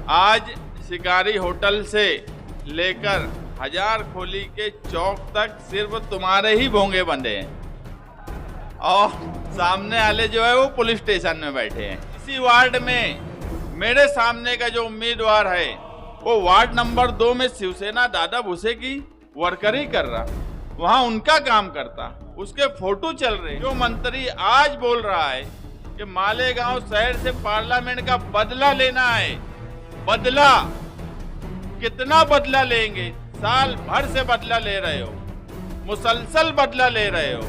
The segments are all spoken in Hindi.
आज शिकारी होटल से लेकर हजार खोली के चौक तक सिर्फ तुम्हारे ही भोंगे बंधे हैं और सामने वाले जो है वो पुलिस स्टेशन में बैठे हैं। इसी वार्ड में मेरे सामने का जो उम्मीदवार है वो वार्ड नंबर 2 में शिवसेना दादा भूसे की वर्करी कर रहा, वहां उनका काम करता, उसके फोटो चल रहे। जो मंत्री आज बोल रहा है कि मालेगांव शहर से पार्लियामेंट का बदला लेना है, बदला कितना बदला लेंगे? साल भर से बदला ले रहे हो, मुसलसल बदला ले रहे हो।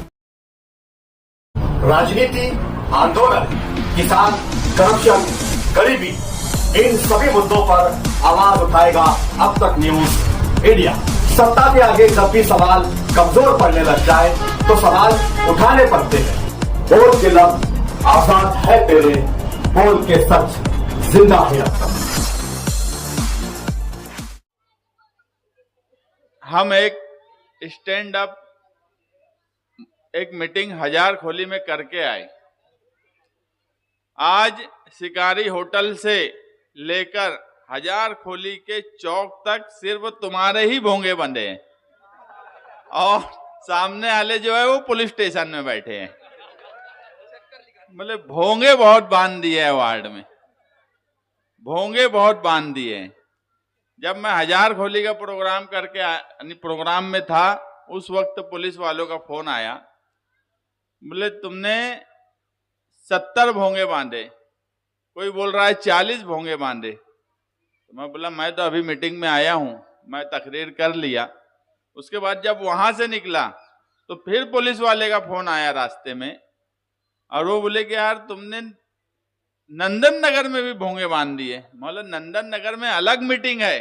राजनीति, आंदोलन, किसान, करप्शन, गरीबी, इन सभी मुद्दों पर आवाज उठाएगा अब तक न्यूज इंडिया। सत्ता के आगे जब भी सवाल कमजोर पड़ने लग जाए तो सवाल उठाने पड़ते हैं। बोल के लफ्ज आजाद है तेरे, बोल के सच जिंदा है अब तक। हम एक स्टैंड अप एक मीटिंग हजार खोली में करके आए। आज शिकारी होटल से लेकर हजार खोली के चौक तक सिर्फ तुम्हारे ही भोंगे बंधे हैं और सामने वाले जो है वो पुलिस स्टेशन में बैठे हैं। मतलब भोंगे बहुत बांध दिए है वार्ड में, भोंगे बहुत बांध दिए हैं। जब मैं हजार खोली का प्रोग्राम करके प्रोग्राम में था, उस वक्त पुलिस वालों का फोन आया, बोले तुमने 70 भोंगे बांधे, कोई बोल रहा है 40 भोंगे बांधे। तो मैं बोला मैं तो अभी मीटिंग में आया हूं, मैं तकरीर कर लिया। उसके बाद जब वहां से निकला तो फिर पुलिस वाले का फोन आया रास्ते में और वो बोले कि यार तुमने नंदन नगर में भी भोंगे बांध दिए। मतलब नंदन नगर में अलग मीटिंग है,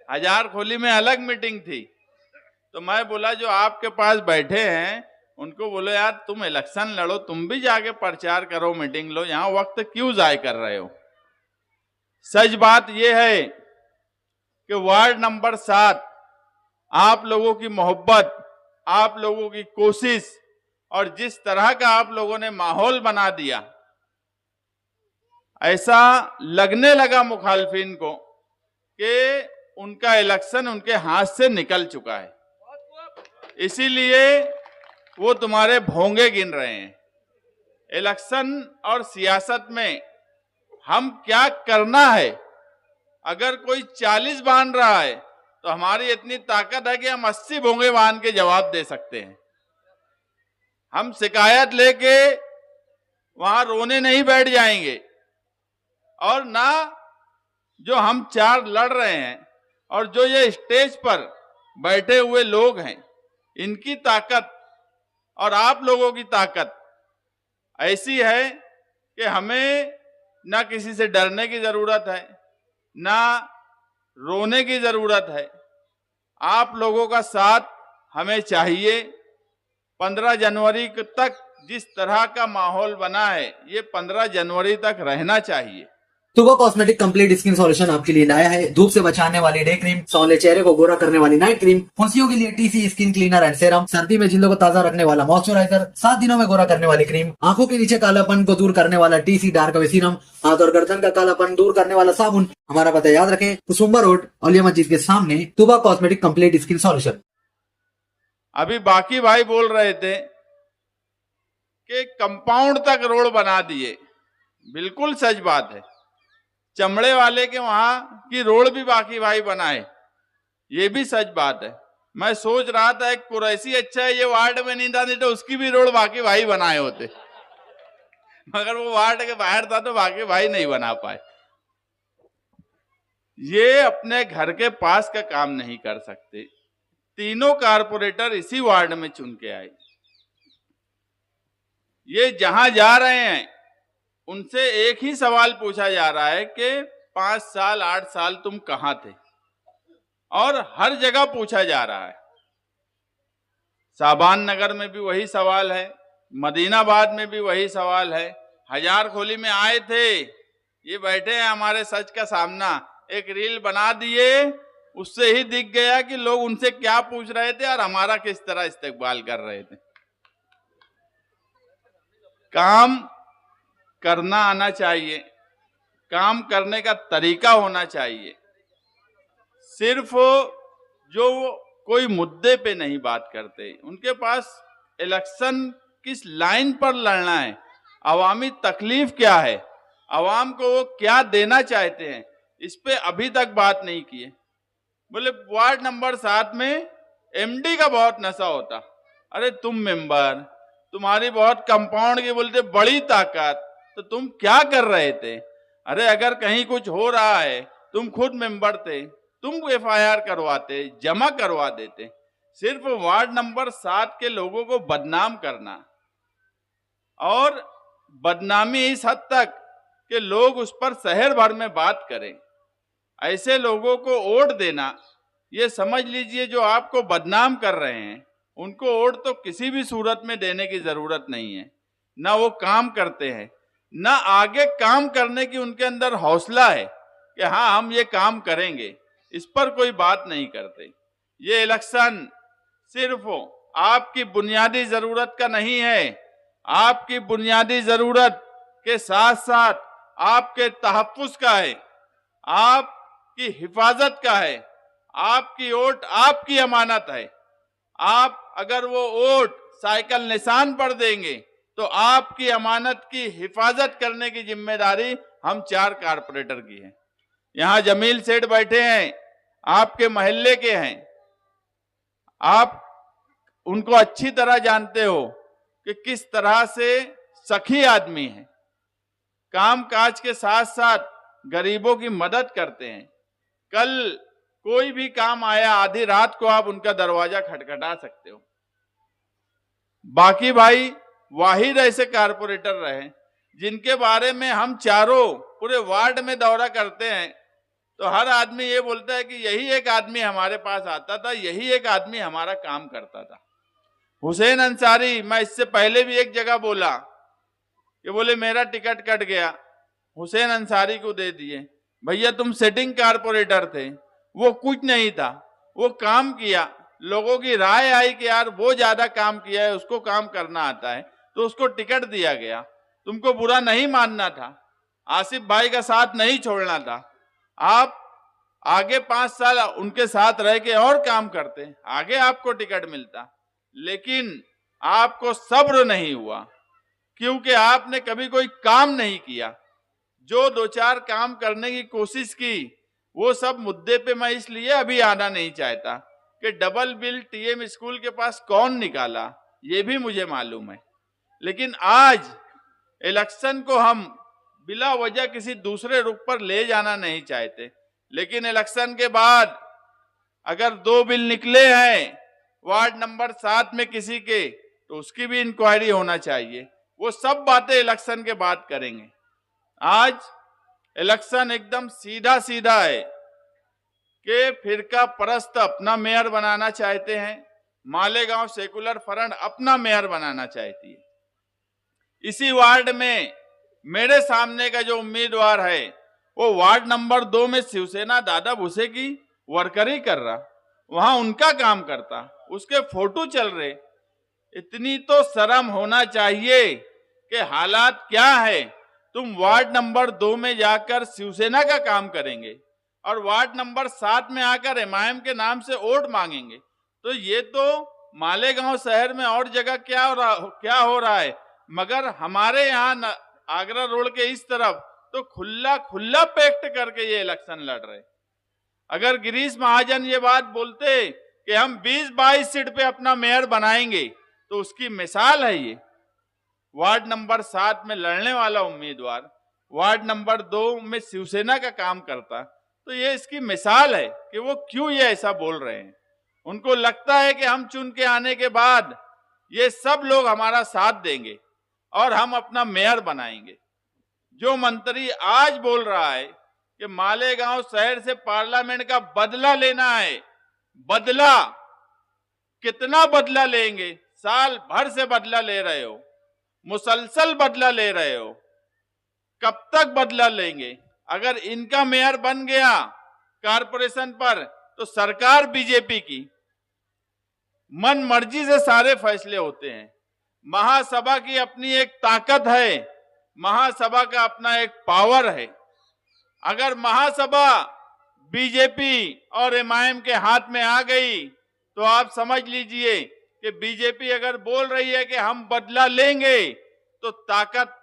हजार खोली में अलग मीटिंग थी। तो मैं बोला जो आपके पास बैठे हैं उनको बोलो यार तुम इलेक्शन लड़ो, तुम भी जाके प्रचार करो, मीटिंग लो, यहां वक्त क्यों जाय कर रहे हो। सच बात यह है कि वार्ड नंबर 7 आप लोगों की मोहब्बत, आप लोगों की कोशिश और जिस तरह का आप लोगों ने माहौल बना दिया, ऐसा लगने लगा मुखालफिन को कि उनका इलेक्शन उनके हाथ से निकल चुका है, इसीलिए वो तुम्हारे भोंगे गिन रहे हैं। इलेक्शन और सियासत में हम क्या करना है, अगर कोई 40 बांध रहा है तो हमारी इतनी ताकत है कि हम 80 भोंगे बांध के जवाब दे सकते हैं। हम शिकायत लेके वहां रोने नहीं बैठ जाएंगे और ना जो हम 4 लड़ रहे हैं और जो ये स्टेज पर बैठे हुए लोग हैं, इनकी ताकत और आप लोगों की ताकत ऐसी है कि हमें ना किसी से डरने की जरूरत है, ना रोने की जरूरत है। आप लोगों का साथ हमें चाहिए। 15 जनवरी तक जिस तरह का माहौल बना है, ये 15 जनवरी तक रहना चाहिए। तुबा कॉस्मेटिक कंप्लीट स्किन सॉल्यूशन आपके लिए लाया है धूप से बचाने वाली डे क्रीम, सौंले चेहरे को गोरा करने वाली नाइट क्रीम, फुंसियों के लिए TC skin cleaner and serum, सर्दी में जिल्दों को ताजा रखने वाला मॉइस्चराइजर, 7 दिनों में गोरा करने वाली क्रीम, आंखों के नीचे कालापन को दूर करने वाला टीसी डार्क वे सीरम, हाथ और गर्दन का कालापन दूर करने वाला साबुन। हमारा पता याद रखें, कुसुम्बा रोड औलिया मस्जिद के सामने, तुबा कॉस्मेटिक कंप्लीट स्किन सॉल्यूशन। अभी बाकी भाई बोल रहे थे कि कंपाउंड तक रोड बना दिए, बिल्कुल सच बात है। चमड़े वाले के वहां की रोड भी बाकी भाई बनाए, ये भी सच बात है। मैं सोच रहा था एक कुरैशी अच्छा है, ये वार्ड में नहीं था, नहीं तो उसकी भी रोड बाकी भाई बनाए होते, मगर वो वार्ड के बाहर था तो बाकी भाई नहीं बना पाए। ये अपने घर के पास का काम नहीं कर सकते। तीनों कारपोरेटर इसी वार्ड में चुन के आए। ये जहां जा रहे हैं उनसे एक ही सवाल पूछा जा रहा है कि 5 साल 8 साल तुम कहां थे, और हर जगह पूछा जा रहा है। साबान नगर में भी वही सवाल है, मदीनाबाद में भी वही सवाल है। हजार खोली में आए थे, ये बैठे हैं हमारे सच का सामना, एक रील बना दिए, उससे ही दिख गया कि लोग उनसे क्या पूछ रहे थे और हमारा किस तरह इस्तेकबाल कर रहे थे। काम करना आना चाहिए। काम करने का तरीका होना चाहिए। सिर्फ जो कोई मुद्दे पे नहीं बात करते, उनके पास इलेक्शन किस लाइन पर लड़ना है, अवामी तकलीफ क्या है, अवाम को वो क्या देना चाहते हैं, इस पे अभी तक बात नहीं किए। बोले वार्ड नंबर 7 में एमडी का बहुत नशा होता। अरे तुम मेंबर, तुम्हारी बहुत कंपाउंड की बोलते बड़ी ताकत, तो तुम क्या कर रहे थे? अरे अगर कहीं कुछ हो रहा है, तुम खुद मेंबर थे, तुम एफआईआर करवाते, जमा करवा देते। सिर्फ वार्ड नंबर 7 के लोगों को बदनाम करना, और बदनामी इस हद तक कि लोग उस पर शहर भर में बात करें, ऐसे लोगों को वोट देना, ये समझ लीजिए जो आपको बदनाम कर रहे हैं उनको वोट तो किसी भी सूरत में देने की जरूरत नहीं है। ना वो काम करते हैं, ना आगे काम करने की उनके अंदर हौसला है कि हाँ हम ये काम करेंगे, इस पर कोई बात नहीं करते। ये इलेक्शन सिर्फ आपकी बुनियादी जरूरत का नहीं है, आपकी बुनियादी जरूरत के साथ साथ आपके तहफ्फुज का है, आपकी हिफाजत का है। आपकी वोट आपकी अमानत है। आप अगर वो वोट साइकिल निशान पर देंगे तो आपकी अमानत की हिफाजत करने की जिम्मेदारी हम 4 कारपोरेटर की है। यहां जमील सेठ बैठे हैं, आपके मोहल्ले के हैं, आप उनको अच्छी तरह जानते हो कि किस तरह से सखी आदमी है, काम काज के साथ साथ गरीबों की मदद करते हैं। कल कोई भी काम आया, आधी रात को आप उनका दरवाजा खटखटा सकते हो। बाकी भाई वाहिद ऐसे कारपोरेटर रहे जिनके बारे में हम चारों पूरे वार्ड में दौरा करते हैं तो हर आदमी ये बोलता है कि यही एक आदमी हमारे पास आता था, यही एक आदमी हमारा काम करता था। हुसैन अंसारी, मैं इससे पहले भी एक जगह बोला कि बोले मेरा टिकट कट गया, हुसैन अंसारी को दे दिए। भैया तुम सिटिंग कारपोरेटर थे, वो कुछ नहीं था, वो काम किया, लोगों की राय आई कि यार वो ज्यादा काम किया है, उसको काम करना आता है, तो उसको टिकट दिया गया। तुमको बुरा नहीं मानना था, आसिफ भाई का साथ नहीं छोड़ना था, आप आगे 5 साल उनके साथ रह के और काम करते, आगे आपको टिकट मिलता। लेकिन आपको सब्र नहीं हुआ क्योंकि आपने कभी कोई काम नहीं किया। जो 2-4 काम करने की कोशिश की, वो सब मुद्दे पे मैं इसलिए अभी आना नहीं चाहता कि डबल बिल टीएम स्कूल के पास कौन निकाला, ये भी मुझे मालूम है। लेकिन आज इलेक्शन को हम बिला वजह किसी दूसरे रुख पर ले जाना नहीं चाहते। लेकिन इलेक्शन के बाद अगर 2 बिल निकले हैं वार्ड नंबर 7 में किसी के, तो उसकी भी इंक्वायरी होना चाहिए। वो सब बातें इलेक्शन के बाद करेंगे। आज इलेक्शन एकदम सीधा सीधा है कि फिरका परस्त अपना मेयर बनाना चाहते हैं, मालेगांव सेकुलर फ्रंट अपना मेयर बनाना चाहती है। इसी वार्ड में मेरे सामने का जो उम्मीदवार है वो वार्ड नंबर 2 में शिवसेना दादा भूसे की वर्करी कर रहा, वहां उनका काम करता, उसके फोटो चल रहे। इतनी तो शर्म होना चाहिए कि हालात क्या है, तुम वार्ड नंबर 2 में जाकर शिवसेना का काम करेंगे और वार्ड नंबर 7 में आकर एमआईएम के नाम से वोट मांगेंगे। तो ये तो मालेगांव शहर में और जगह क्या हो रहा है, मगर हमारे यहाँ आगरा रोड के इस तरफ तो खुला पैक्ट करके ये इलेक्शन लड़ रहे। अगर गिरीश महाजन ये बात बोलते कि हम 20-22 सीट पे अपना मेयर बनाएंगे, तो उसकी मिसाल है ये। वार्ड नंबर 7 में लड़ने वाला उम्मीदवार वार्ड नंबर 2 में शिवसेना का काम करता, तो ये इसकी मिसाल है कि वो क्यों ये ऐसा बोल रहे हैं। उनको लगता है कि हम चुन के आने के बाद ये सब लोग हमारा साथ देंगे और हम अपना मेयर बनाएंगे। जो मंत्री आज बोल रहा है कि मालेगांव शहर से पार्लियामेंट का बदला लेना है, बदला कितना बदला लेंगे? साल भर से बदला ले रहे हो, मुसलसल बदला ले रहे हो, कब तक बदला लेंगे? अगर इनका मेयर बन गया कारपोरेशन पर तो सरकार बीजेपी की, मन मर्जी से सारे फैसले होते हैं। महासभा की अपनी एक ताकत है, महासभा का अपना एक पावर है। अगर महासभा बीजेपी और एमआईएम के हाथ में आ गई तो आप समझ लीजिए कि बीजेपी अगर बोल रही है कि हम बदला लेंगे तो ताकत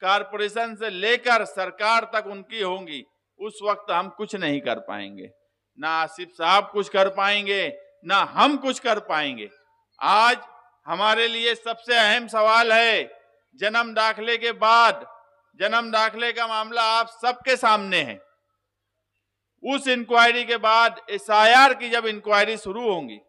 कारपोरेशन से लेकर सरकार तक उनकी होंगी। उस वक्त हम कुछ नहीं कर पाएंगे, ना आसिफ साहब कुछ कर पाएंगे, ना हम कुछ कर पाएंगे। आज हमारे लिए सबसे अहम सवाल है जन्म दाखिले के बाद, जन्म दाखिले का मामला आप सबके सामने है। उस इंक्वायरी के बाद एसआईआर की जब इंक्वायरी शुरू होंगी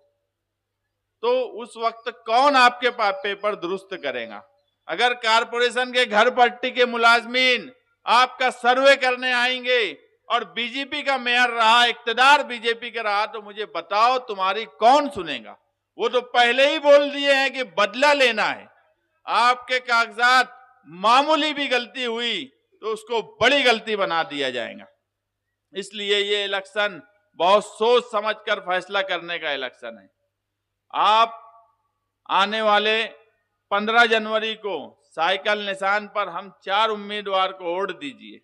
तो उस वक्त कौन आपके पेपर दुरुस्त करेगा? अगर कारपोरेशन के घर पट्टी के मुलाजमीन आपका सर्वे करने आएंगे और बीजेपी का मेयर रहा, इक्तदार बीजेपी का रहा, तो मुझे बताओ तुम्हारी कौन सुनेगा? वो तो पहले ही बोल दिए हैं कि बदला लेना है। आपके कागजात मामूली भी गलती हुई तो उसको बड़ी गलती बना दिया जाएगा। इसलिए ये इलेक्शन बहुत सोच समझकर फैसला करने का इलेक्शन है। आप आने वाले 15 जनवरी को साइकिल निशान पर हम 4 उम्मीदवार को वोट दीजिए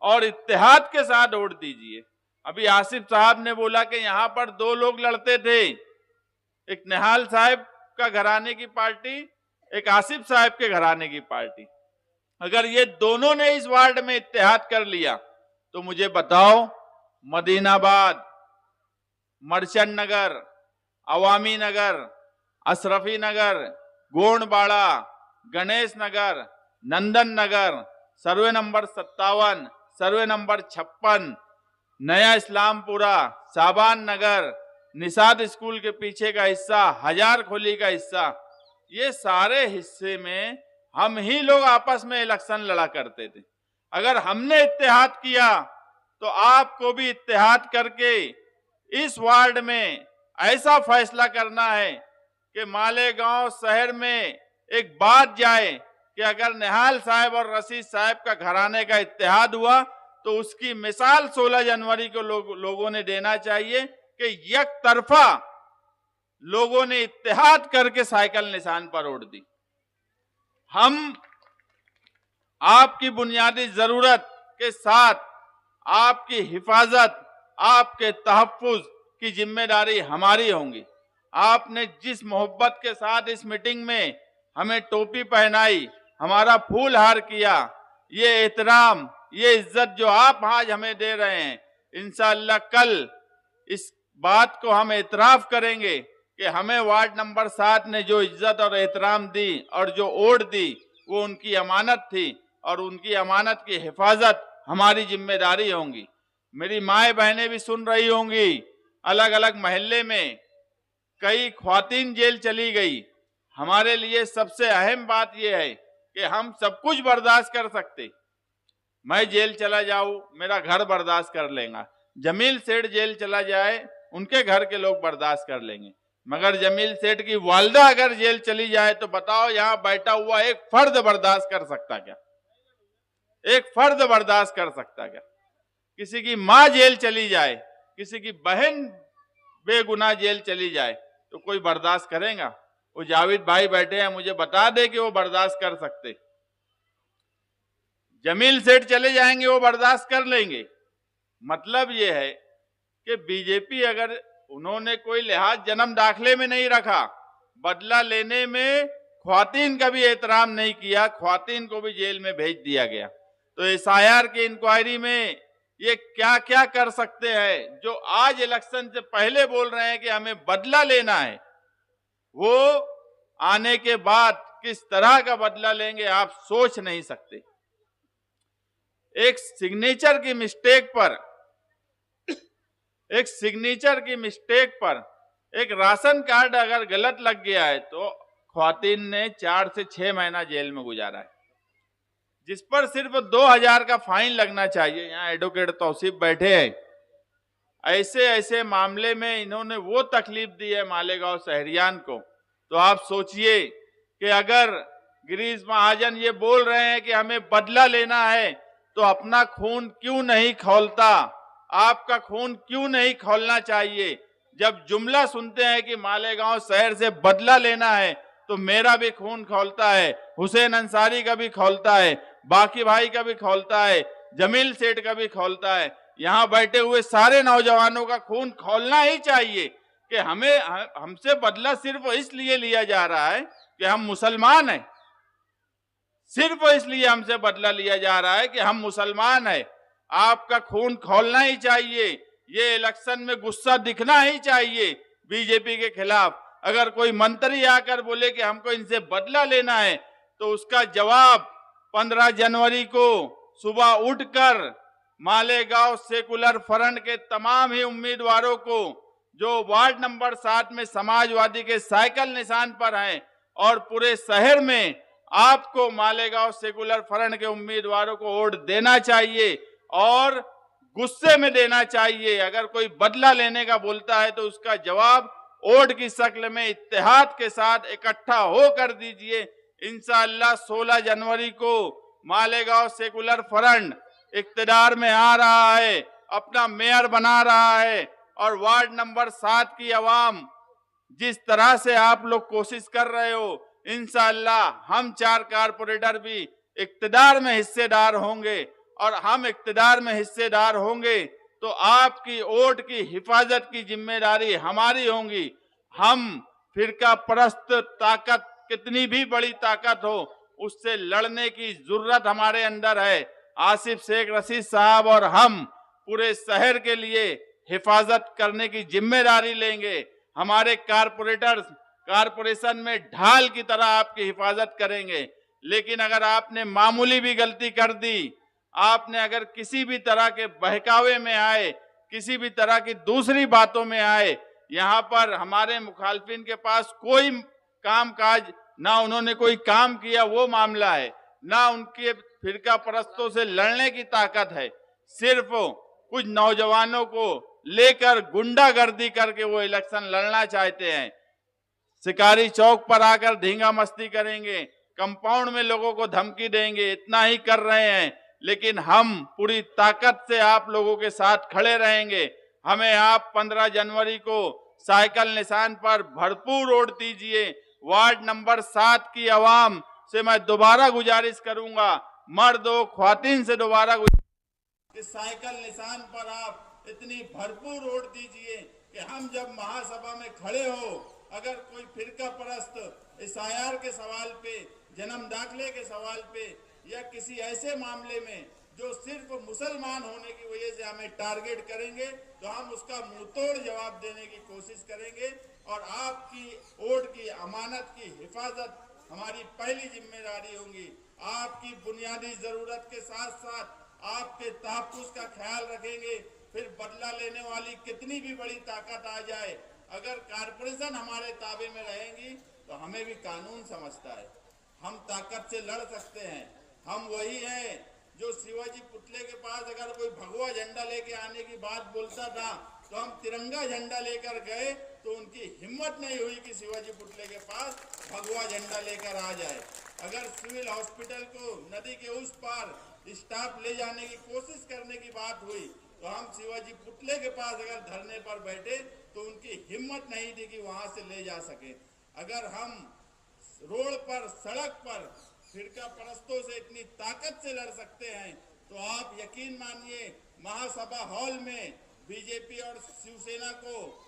और इत्तेहाद के साथ वोट दीजिए। अभी आसिफ साहब ने बोला कि यहां पर 2 लोग लड़ते थे, एक निहाल साहब का घराने की पार्टी, एक आसिफ साहब के घराने की पार्टी। अगर ये दोनों ने इस वार्ड में इत्तेहाद कर लिया तो मुझे बताओ मदीनाबाद, मर्चेंट नगर, अवामी नगर, अशरफी नगर, गोंडबाड़ा, गणेश नगर, नंदन नगर, सर्वे नंबर 57, सर्वे नंबर 56, नया इस्लामपुरा, साबान नगर, निषाद स्कूल के पीछे का हिस्सा, हजार खोली का हिस्सा, ये सारे हिस्से में हम ही लोग आपस में इलेक्शन लड़ा करते थे। अगर हमने इत्तेहाद किया तो आपको भी इत्तेहाद करके इस वार्ड में ऐसा फैसला करना है कि मालेगांव शहर में एक बात जाए कि अगर निहाल साहब और रशीद साहब का घराने का इत्तेहाद हुआ तो उसकी मिसाल 16 जनवरी को लोगों ने देना चाहिए कि एक तरफा लोगों ने इत्तेहाद करके साइकिल निशान पर वोट दी। हम आपकी बुनियादी जरूरत के साथ आपकी हिफाजत, आपके तहफ्फुज की जिम्मेदारी हमारी होंगी। आपने जिस मोहब्बत के साथ इस मीटिंग में हमें टोपी पहनाई, हमारा फूल हार किया, ये एहतराम, ये इज्जत जो आप आज हमें दे रहे हैं, इंशाअल्लाह कल इस बात को हम एतराफ करेंगे कि हमें वार्ड नंबर 7 ने जो इज्जत और एहतराम दी और जो वोट दी वो उनकी अमानत थी और उनकी अमानत की हिफाजत हमारी जिम्मेदारी होंगी। मेरी माएँ बहनें भी सुन रही होंगी, अलग अलग मोहल्ले में कई ख्वातीन जेल चली गई। हमारे लिए सबसे अहम बात यह है कि हम सब कुछ बर्दाश्त कर सकते। मैं जेल चला जाऊं, मेरा घर बर्दाश्त कर लेगा। जमील सेठ जेल चला जाए, उनके घर के लोग बर्दाश्त कर लेंगे। मगर जमील सेठ की वालदा अगर जेल चली जाए तो बताओ यहां बैठा हुआ एक फर्द बर्दाश्त कर सकता क्या? एक फर्द बर्दाश्त कर सकता क्या? किसी की माँ जेल चली जाए, किसी की बहन बेगुनाह जेल चली जाए तो कोई बर्दाश्त करेगा? वो जावेद भाई बैठे हैं, मुझे बता दे कि वो बर्दाश्त कर सकते। जमील सेठ चले जाएंगे, वो बर्दाश्त कर लेंगे। मतलब ये है कि बीजेपी अगर उन्होंने कोई लिहाज जन्म दाखिले में नहीं रखा, बदला लेने में ख्वातीन का भी एहतराम नहीं किया, ख्वातीन को भी जेल में भेज दिया गया, तो एसआईआर की इंक्वायरी में ये क्या क्या कर सकते हैं? जो आज इलेक्शन से पहले बोल रहे हैं कि हमें बदला लेना है, वो आने के बाद किस तरह का बदला लेंगे आप सोच नहीं सकते। एक सिग्नेचर की मिस्टेक पर एक राशन कार्ड अगर गलत लग गया है तो ख्वातीन ने 4 से 6 महीना जेल में गुजारा है, जिस पर सिर्फ 2000 का फाइन लगना चाहिए। यहाँ एडवोकेट तौसीफ बैठे हैं। ऐसे मामले में इन्होंने वो तकलीफ दी है मालेगांव शहरियान को। तो आप सोचिए कि अगर गिरीश महाजन ये बोल रहे हैं कि हमें बदला लेना है तो अपना खून क्यों नहीं खौलता? आपका खून क्यों नहीं खौलना चाहिए? जब जुमला सुनते हैं कि मालेगांव शहर से बदला लेना है तो मेरा भी खून खौलता है, हुसैन अंसारी का भी खौलता है, बाकी भाई का भी खौलता है। जमील सेठ का भी खौलता है। यहाँ बैठे हुए सारे नौजवानों का खून खौलना ही चाहिए कि हमसे बदला सिर्फ इसलिए लिया जा रहा है कि हम मुसलमान हैं। सिर्फ इसलिए हमसे बदला लिया जा रहा है कि हम मुसलमान हैं। आपका खून खौलना ही चाहिए। ये इलेक्शन में गुस्सा दिखना ही चाहिए बीजेपी के खिलाफ। अगर कोई मंत्री आकर बोले कि हमको इनसे बदला लेना है, तो उसका जवाब 15 जनवरी को सुबह उठकर मालेगांव सेकुलर फ्रंट के तमाम ही उम्मीदवारों को, जो वार्ड नंबर 7 में समाजवादी के साइकिल निशान पर हैं, और पूरे शहर में आपको मालेगांव सेकुलर फ्रंट के उम्मीदवारों को वोट देना चाहिए और गुस्से में देना चाहिए। अगर कोई बदला लेने का बोलता है तो उसका जवाब वोट की शक्ल में इत्तेहाद के साथ इकट्ठा होकर दीजिए। इंशाअल्लाह 16 जनवरी को मालेगांव सेकुलर फ्रंट इक्तदार में आ रहा है, अपना मेयर बना रहा है, और वार्ड नंबर 7 की आवाम जिस तरह से आप लोग कोशिश कर रहे हो, इंशाअल्लाह हम 4 कारपोरेटर भी इक्तदार में हिस्सेदार होंगे। और हम इक्तदार में हिस्सेदार होंगे तो आपकी वोट की हिफाजत की जिम्मेदारी हमारी होगी। हम फिरका परस्त ताकत, कितनी भी बड़ी ताकत हो, उससे लड़ने की जरूरत हमारे अंदर है। आसिफ शेख रशीद साहब और हम पूरे शहर के लिए हिफाजत करने की जिम्मेदारी लेंगे। हमारे कारपोरेशन में ढाल की तरह आपकी हिफाजत करेंगे। लेकिन अगर आपने मामूली भी गलती कर दी, आपने अगर किसी भी तरह के बहकावे में आए, किसी भी तरह की दूसरी बातों में आए, यहाँ पर हमारे मुखालफिन के पास कोई कामकाज, ना उन्होंने कोई काम किया वो मामला है, ना उनके फिरका परस्तों से लड़ने की ताकत है। सिर्फ कुछ नौजवानों को लेकर गुंडागर्दी करके वो इलेक्शन लड़ना चाहते हैं। शिकारी चौक पर आकर धींगा मस्ती करेंगे, कंपाउंड में लोगों को धमकी देंगे, इतना ही कर रहे हैं। लेकिन हम पूरी ताकत से आप लोगों के साथ खड़े रहेंगे। हमें आप 15 जनवरी को साइकिल निशान पर भरपूर वोट दीजिए। वार्ड नंबर 7 की आवाम से मैं दोबारा गुजारिश करूंगा, मर्द हो ख्वातीन से दोबारा कि साइकिल निशान पर आप इतनी भरपूर वोट दीजिए कि हम जब महासभा में खड़े हो, अगर कोई फिरका परस्त SIR के सवाल पे, जन्म दाखिले के सवाल पे, या किसी ऐसे मामले में जो सिर्फ मुसलमान होने की वजह से हमें टारगेट करेंगे, तो हम उसका मुंहतोड़ जवाब देने की कोशिश करेंगे। और आपकी वोट की अमानत की हिफाजत हमारी पहली जिम्मेदारी होगी। आपकी बुनियादी जरूरत के साथ साथ आपके तहफ्फुज़ का ख्याल रखेंगे। फिर बदला लेने वाली कितनी भी बड़ी ताकत आ जाए, अगर कारपोरेशन हमारे ताबे में रहेंगी तो हमें भी कानून समझता है, हम ताकत से लड़ सकते हैं। हम वही हैं जो शिवाजी पुतले के पास अगर कोई भगवा झंडा लेके आने की बात बोलता था, तो हम तिरंगा झंडा लेकर गए, तो उनकी हिम्मत नहीं हुई कि शिवाजी पुतले के पास भगवा झंडा लेकर आ जाए। अगर सिविल हॉस्पिटल को नदी के उस पार स्टाफ ले जाने की कोशिश करने की बात हुई, तो हम शिवाजी पुतले के पास अगर धरने पर बैठे तो उनकी हिम्मत नहीं थी कि वहां से ले जा सके। अगर हम रोड पर, सड़क पर फिरका परस्तों से इतनी ताकत से लड़ सकते हैं, तो आप यकीन मानिए महासभा हॉल में बीजेपी और शिवसेना को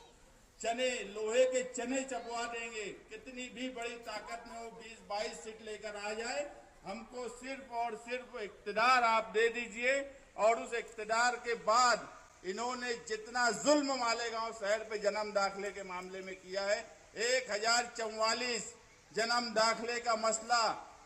लोहे के चने चबवा देंगे। कितनी भी बड़ी ताकत में वो 20-22 सीट लेकर आ जाए, हमको सिर्फ और सिर्फ इक्तदार आप दे दीजिए। और उस इक्तदार के बाद इन्होंने जितना जुल्म मालेगांव शहर पे जन्म दाखिले के मामले में किया है, 1044 जन्म दाखिले का मसला,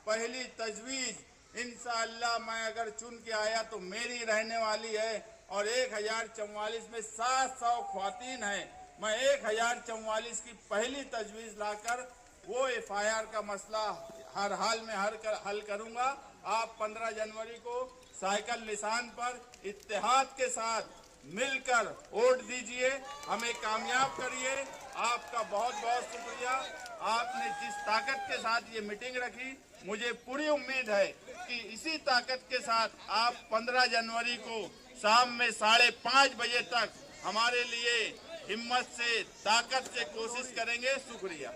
पहली तजवीज इंशाअल्लाह मैं अगर चुन के आया तो मेरी रहने वाली है। और 1044 में 700 ख्वातीन हैं। मैं 1044 की पहली तजवीज लाकर वो FIR का मसला हर हाल में हल करूंगा। आप 15 जनवरी को साइकिल निशान पर इत्तेहाद के साथ मिलकर वोट दीजिए, हमें कामयाब करिए। आपका बहुत बहुत शुक्रिया। आपने जिस ताकत के साथ ये मीटिंग रखी, मुझे पूरी उम्मीद है कि इसी ताकत के साथ आप 15 जनवरी को शाम में 5:30 बजे तक हमारे लिए हिम्मत से, ताकत से कोशिश करेंगे। शुक्रिया।